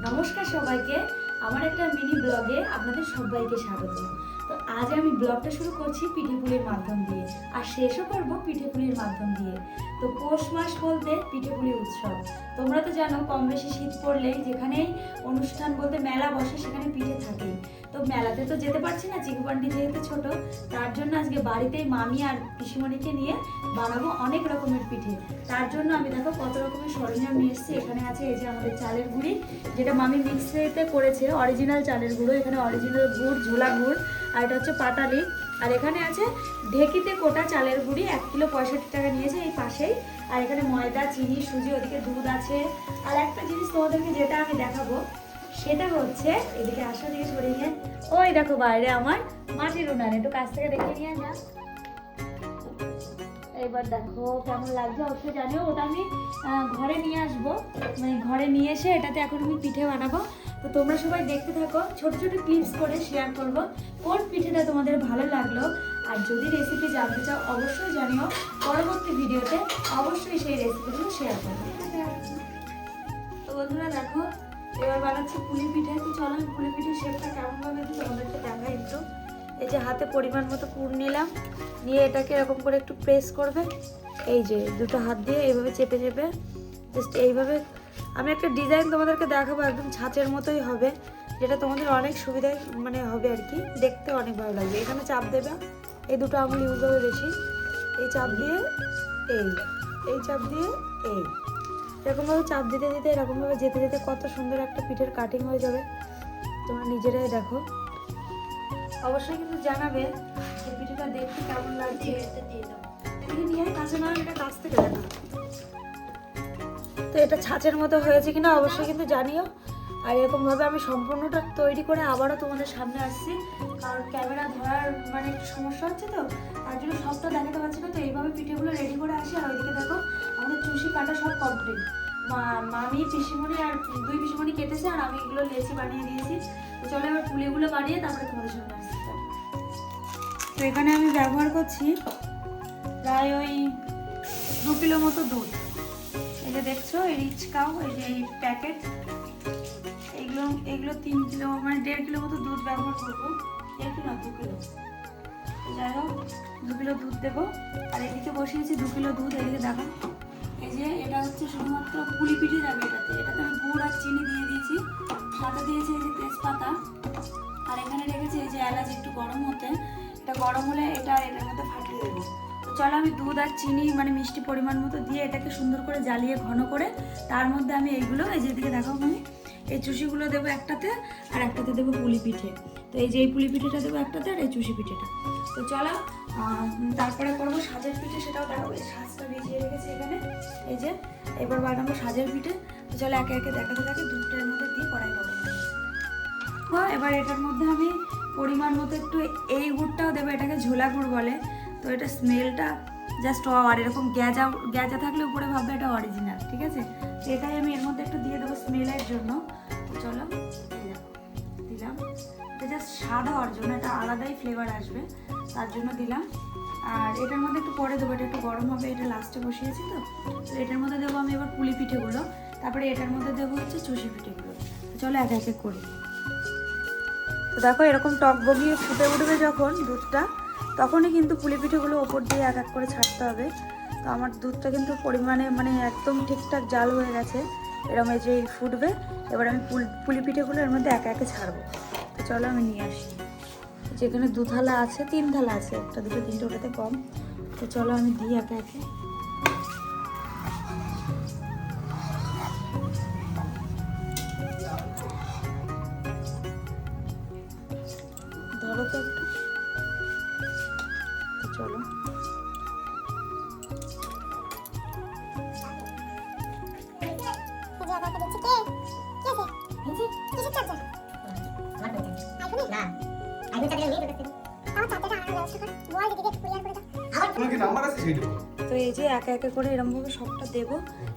নমস্কার সবাইকে, আমার একটা মিনি ব্লগে আপনাদের সবাইকে স্বাগত। তো আজ আমি ব্লগটা শুরু করছি পিঠেপুলির মাধ্যম দিয়ে, আর শেষও করবো পিঠেপুলির মাধ্যম দিয়ে। তো পৌষ মাস বলতে পিঠেপুলি উৎসব। তোমরা তো জানো, কম বেশি শীত পড়লেই যেখানেই অনুষ্ঠান বলতে মেলা বসে সেখানে পিঠে থাকেই। তো মেলাতে তো যেতে পারছি না, চিকুপান্ডি যেহেতু ছোট, তার জন্য আজকে বাড়িতেই মামি আর পিসিমণিকে নিয়ে বানাবো অনেক রকমের পিঠে। তার জন্য আমি দেখো কত রকমের সরঞ্জাম নিয়ে এসেছি। এখানে আছে এই যে আমাদের চালের গুঁড়ি, যেটা মামি মিক্সিতে করেছে, অরিজিনাল চালের গুঁড়ো। এখানে অরিজিনাল গুড়, ঝোলা গুড়, আর এটা হচ্ছে পাটালি। আর এখানে আছে ঢেকিতে কোটা চালের গুঁড়ি, 1 কিলো 65 টাকা নিয়েছে এই পাশেই। আর এখানে ময়দা, চিনি, সুজি, ওদিকে দুধ আছে। আর একটা জিনিস তোমাদেরকে যেটা আমি দেখাবো সেটা হচ্ছে, এদিকে আসো, দিকে সরিয়ে, ওই দেখো বাইরে আমার মাটির উনান, একটু কাছ থেকে দেখে নিয়ে যা। এবার দেখো কেমন লাগছে অবশ্যই জানিও। ওটা আমি ঘরে নিয়ে আসবো, মানে ঘরে নিয়ে এসে এটাতে এখন আমি পিঠে বানাবো। তো তোমরা সবাই দেখতে থাকো, ছোট ছোট ক্লিপস করে শেয়ার করবো কোন পিঠেটা তোমাদের ভালো লাগলো। আর যদি রেসিপি জানতে চাও অবশ্যই জানিও, পরবর্তী ভিডিওতে অবশ্যই সেই রেসিপিগুলো শেয়ার করবো। তো বন্ধুরা দেখো, এবার বানাচ্ছি পুলি পিঠে। তো চলো আমি পুলি পিঠের শেপটা কেমন ভাবে দিই তোমাদেরকে দেখাই একটু। এই যে হাতে পরিমাণ মতো পুর নিলাম, নিয়ে এটাকে এরকম করে একটু প্রেস করবে। এই যে দুটো হাত দিয়ে এইভাবে চেপে চেপে জাস্ট এইভাবে। আমি একটা ডিজাইন তোমাদেরকে দেখাবো, একদম ছাঁচের মতোই হবে, যেটা তোমাদের অনেক সুবিধায় মানে হবে আর কি, দেখতে অনেক ভালো লাগবে। এখানে চাপ দেবে, এই দুটো আঙুল ইউজ হবে বেশি। এই চাপ দিয়ে এই চাপ দিয়ে এরকমভাবে চাপ দিতে দিতে এরকমভাবে যেতে যেতে কত সুন্দর একটা পিঠের কাটিং হয়ে যাবে। তোমরা নিজেরাই দেখো, অবশ্যই কিন্তু জানাবে যে পিঠেটা দেখতে কেমন লাগছে। এদিকে নিয়ে কাছে না, এটা কাছ থেকে দেখা। তো এটা ছাঁচের মতো হয়েছে কিনা অবশ্যই কিন্তু জানিও। আর এরকমভাবে আমি সম্পূর্ণটা তৈরি করে আবারও তোমাদের সামনে আসছি, কারণ ক্যামেরা ধরার মানে একটু সমস্যা হচ্ছে, তো তার জন্য সবটা দেখাতে পারছি না। তো এইভাবে পিঠেগুলো রেডি করে আসি। আর ওইদিকে দেখো আমাদের চুষি কাটা সব কমপ্লিট। মামি, পিসিমণি আর 2 পিসিমণি কেটেছে, আর আমি এগুলো লেচি বানিয়ে দিয়েছি। তো চলো এবার পুলিগুলো বানিয়ে তারপরে তোমাদের সামনে আসছি। তো এখানে আমি ব্যবহার করছি প্রায় ওই 2 কিলো মতো দুধ। এই যে দেখছো রিচ কাউ, এই যে এই প্যাকেট, এগুলো 3 কিলো মানে 1.5 কিলো মতো দুধ ব্যবহার করবো। 1 কিলো 2 কিলো, যাই হোক 2 কিলো দুধ দেবো। আর এদিকে বসিয়েছি 2 কিলো দুধ। এদিকে দেখো, এই যে এটা হচ্ছে শুধুমাত্র পুলি পিঠে যাবে এটাতে আমি গুড় আর চিনি দিয়ে দিয়েছি, সাথে দিয়েছি এই যে তেজপাতা। আর এখানে রেখেছি এই যে এলাচ একটু গরম হতে, এটা গরম হলে এটার মধ্যে ফাটিয়ে দেবো। তো চলো আমি দুধ আর চিনি মানে মিষ্টি পরিমাণ মতো দিয়ে এটাকে সুন্দর করে জ্বালিয়ে ঘন করে, তার মধ্যে আমি এইগুলো এই যেদিকে দেখো আমি এই চুষিগুলো দেবো একটাতে, আর একটাতে দেবো পুলি পিঠে। তো এই যে এই পুলি পিঠেটা দেবো একটাতে, আর এই চুষি পিঠেটা। তো চলো তারপরে করবো সাজের পিঠে, সেটাও দেখাবো। এই সাজটা ভিজিয়ে রেখেছি এখানে, এই যে এবার বানাবো সাজের পিঠে। তো চলো একে একে দেখাতে থাকি। দুধটার মধ্যে দিয়ে কড়াই গরম করবো। এবার এটার মধ্যে আমি পরিমাণ মতো একটু এই গুড়টাও দেবো, এটাকে ঝোলা গুড় বলে। তো এটা স্মেলটা জাস্ট আর এরকম গ্যাজা থাকলে উপরে ভাববে এটা অরিজিনাল, ঠিক আছে। তো এটাই আমি এর মধ্যে একটু দিয়ে দেবো স্মেলের জন্য। তো চলো দিলাম, এটা জাস্ট স্বাদ হওয়ার জন্য, এটা আলাদাই ফ্লেভার আসবে তার জন্য দিলাম। আর এটার মধ্যে একটু পরে দেবো, এটা একটু গরম হবে, এটা লাস্টে বসিয়েছি। তো এটার মধ্যে দেবো আমি এবার পুলি পিঠেগুলো, তারপরে এটার মধ্যে দেবো হচ্ছে চুষি পিঠেগুলো। চলো এক একে করি। তো দেখো এরকম টক বগিয়ে ফুটে উঠবে যখন দুধটা, তখনই কিন্তু পুলি পিঠেগুলো ওপর দিয়ে এক এক করে ছাড়তে হবে। তো আমার দুধটা কিন্তু পরিমাণে মানে একদম ঠিকঠাক জাল হয়ে গেছে, এরকম এই যে ফুটবে। এবার আমি পুলি পিঠেগুলো এর মধ্যে একে একে ছাড়বো। তো চলো আমি নিয়ে আসি। যেখানে 2 থালা আছে, 3 থালা আছে, 1, 2, 3, ওটাতে কম। তো চলো আমি দিই একে একে। ধরো তো একটু, চলো তো এই যে একে একে করে এরকমভাবে সবটা দেবো।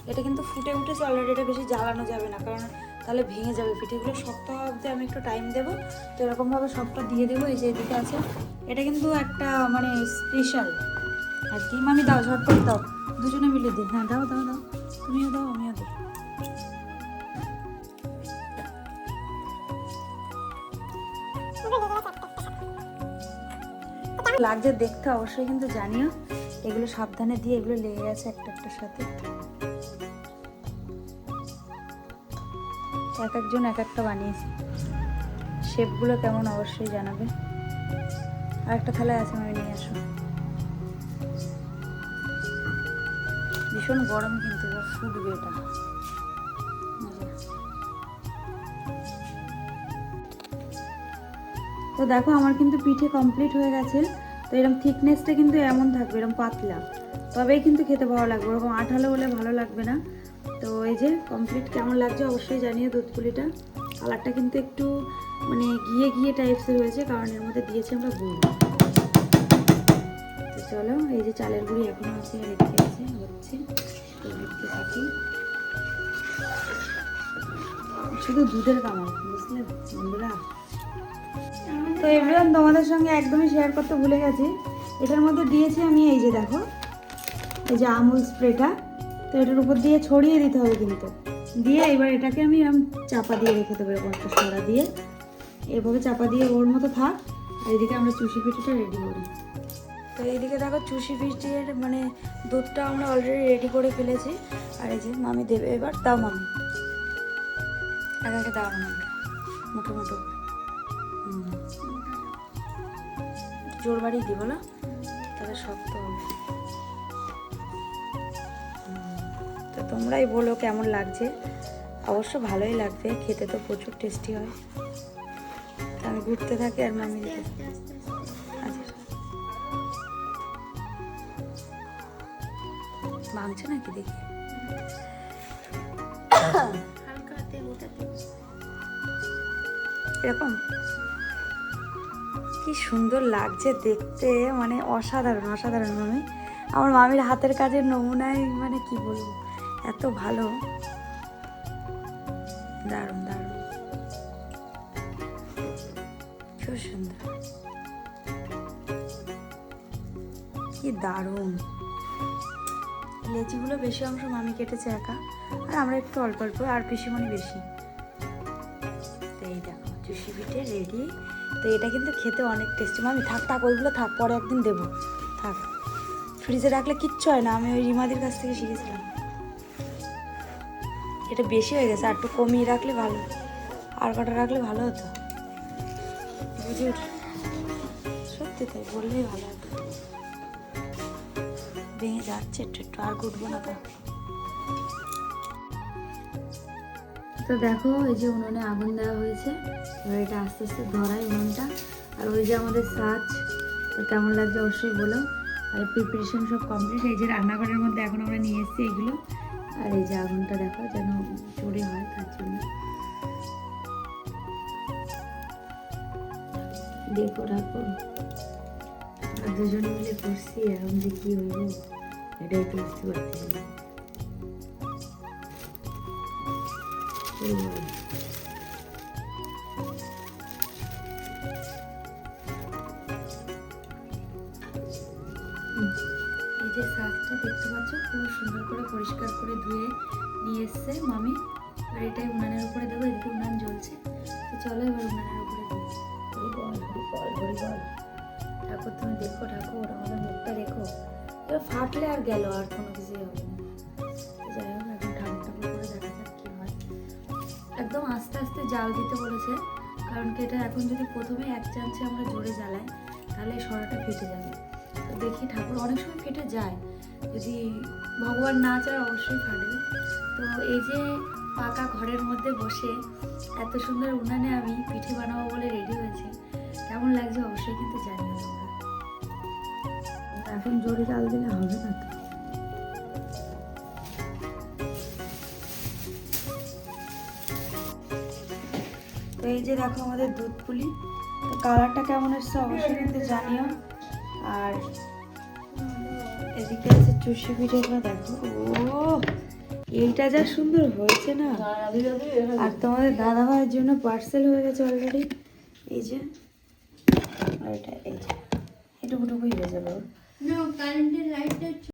এটা কিন্তু ফুটে উঠেছে অলরেডি, এটা বেশি জ্বালানো যাবে না, কারণ তাহলে ভেঙে যাবে পিঠেগুলো। শক্ত অবধি আমি একটু টাইম দেবো। তো এরকমভাবে সবটা দিয়ে দেবো। এই যে এদিকে আছে, এটা কিন্তু একটা মানে স্পেশাল আর কি। মামি দাও, ঝটপট দাও, দুজনে মিলে দিই। হ্যাঁ দাও দাও দাও, তুমিও দাও আমিও দিই। লাগছে দেখতে অবশ্যই কিন্তু জানিও। এগুলো সাবধানে দিয়ে, এগুলো লেগে গেছে একটা একটার সাথে। এক একজন এক একটা বানিয়েছে, শেপগুলো কেমন অবশ্যই জানাবে। আর একটা থালায় আছে, আমি নিয়ে আসো। ভীষণ গরম কিন্তু, এবার ফুটবে এটা। তো দেখো আমার কিন্তু পিঠে কমপ্লিট হয়ে গেছে। তো এরকম থিকনেসটা কিন্তু এমন থাকবে, এরকম পাতলা, তবেই কিন্তু খেতে ভালো লাগবে। ওরকম আঠালো হলে ভালো লাগবে না। তো এই যে কমপ্লিট, কেমন লাগছে অবশ্যই জানিয়ে। দুধ পুলিটা কালারটা কিন্তু একটু মানে গিয়ে গিয়ে টাইপসের হয়েছে, কারণ এর মধ্যে দিয়েছি আমরা গুড়। তো চলো, এই যে চালের গুঁড়ি এখনও আছে, রেখে আছে, হচ্ছে। তো দেখতে থাকি। শুধু দুধের কামাল, বুঝলে বন্ধুরা। তো এভরিওয়ান, তোমাদের সঙ্গে একদমই শেয়ার করতে ভুলে গেছি। এটার মধ্যে দিয়েছি আমি, এই যে দেখো, এই যে আমুল স্প্রেটা। তো এটার উপর দিয়ে ছড়িয়ে দিতে হবে কিন্তু, দিয়ে এবার এটাকে আমি চাপা দিয়ে রেখে দেবো, একটা সরা দিয়ে এভাবে চাপা দিয়ে ওর মতো থাক। আর এদিকে আমরা চুষি পিঠেটা রেডি করি। তো এইদিকে দেখো চুষি পিঠের মানে দুধটা আমরা অলরেডি রেডি করে ফেলেছি। আর এই যে মামি দেবে এবার। দাও মামি, আগে আগে দাও আমাকে, মুঠো মুঠো। জোর বাড়ি দিব না, তাহলে শক্ত হবে। তো তোমরাই বলো কেমন লাগছে। অবশ্য ভালোই লাগবে, খেতে তো প্রচুর টেস্টি হয়। তো আমি ঘুরতে থাকি আর মামি দিতে। আচ্ছা, ভাঙছে নাকি দেখি। এরকম কি সুন্দর লাগছে দেখতে, মানে অসাধারণ অসাধারণ। মামি, আমার মামির হাতের কাজের নমুনায়, মানে কি বলবো, এত ভালো, দারুণ দারুণ, খুব সুন্দর, কি দারুণ। লেচিগুলো বেশি অংশ মামি কেটেছে একা, আর আমরা একটু অল্প অল্প, আর পিসিমণি বেশি। তো এই দেখো চুষি পিঠে রেডি। তো এটা কিন্তু খেতে অনেক টেস্টি। মামি থাক থাক, ওইগুলো থাক, পরে একদিন দেবো, থাক। ফ্রিজে রাখলে কিচ্ছু হয় না, আমি ওই রিমাদির কাছ থেকে শিখেছিলাম। এটা বেশি হয়ে গেছে, আর একটু কমিয়ে রাখলে ভালো, আর কটা রাখলে ভালো হতো, বুঝে উঠ। সত্যি তাই, বললেই ভালো হতো। ভেঙে যাচ্ছে একটু একটু, আর গুটবো না তো। তো দেখো এই যে উনুনে আগুন দেওয়া হয়েছে, এবার এটা আস্তে আস্তে ধরাই উনুনটা। আর ওই যে আমাদের সাজ, তো কেমন লাগছে অবশ্যই বলো। আর প্রিপারেশন সব কমপ্লিট। এই যে রান্নাঘরের মধ্যে এখন আমরা নিয়ে এসেছি এগুলো। আর এই যে আগুনটা দেখো, যেন চড়ে হয়, তার জন্য দেখো ঠাকুর, আর দুজনে মিলে করছি, এখন যে কি হইব এটাই তো বুঝতে পারছি না। এই যে শাকটা দেখতে পাচ্ছ, খুব সুন্দর করে পরিষ্কার করে ধুয়ে নিয়ে এসছে মামি। আর এটাই উনানের উপরে দেবো, এদিকে উনান জ্বলছে। তো চলো এবার উনানের উপরে দেবো। হরি বল হরি বল হরি বল। ঠাকুর তুমি দেখো, ঠাকুর আমাদের মুখটা দেখো। এবার ফাটলে আর গেল, আর কোনো কিছুই হবে না। যাই হোক, এখন ঠাকুর ঠাকুর করে দেখা যাক কি হয়। একদম আস্তে আস্তে জাল দিতে বলেছে, কারণ কি এটা এখন যদি প্রথমে এক চান্সে আমরা জোরে জ্বালাই, তাহলে সরাটা ফেটে যাবে। তো দেখি, ঠাকুর অনেক সময় ফেটে যায়, যদি ভগবান না চায় অবশ্যই ফাটবে। তো এই যে পাকা ঘরের মধ্যে বসে এত সুন্দর উনানে আমি পিঠে বানাবো বলে রেডি হয়েছে, কেমন লাগছে অবশ্যই কিন্তু জানিও তোমরা। এখন জোরে জাল দিলে হবে না তো। তো এই যে দেখো আমাদের দুধ পুলি, তো কালারটা কেমন এসছে অবশ্যই কিন্তু জানিও। আর এদিকে আছে চুষি পিঠেটা দেখো, ও এইটা যা সুন্দর হয়েছে না। আর তোমাদের দাদা ভাইয়ের জন্য পার্সেল হয়ে গেছে অলরেডি, এই যে। আর এটা এই যে এটুকুটুকুই হয়ে যাবে।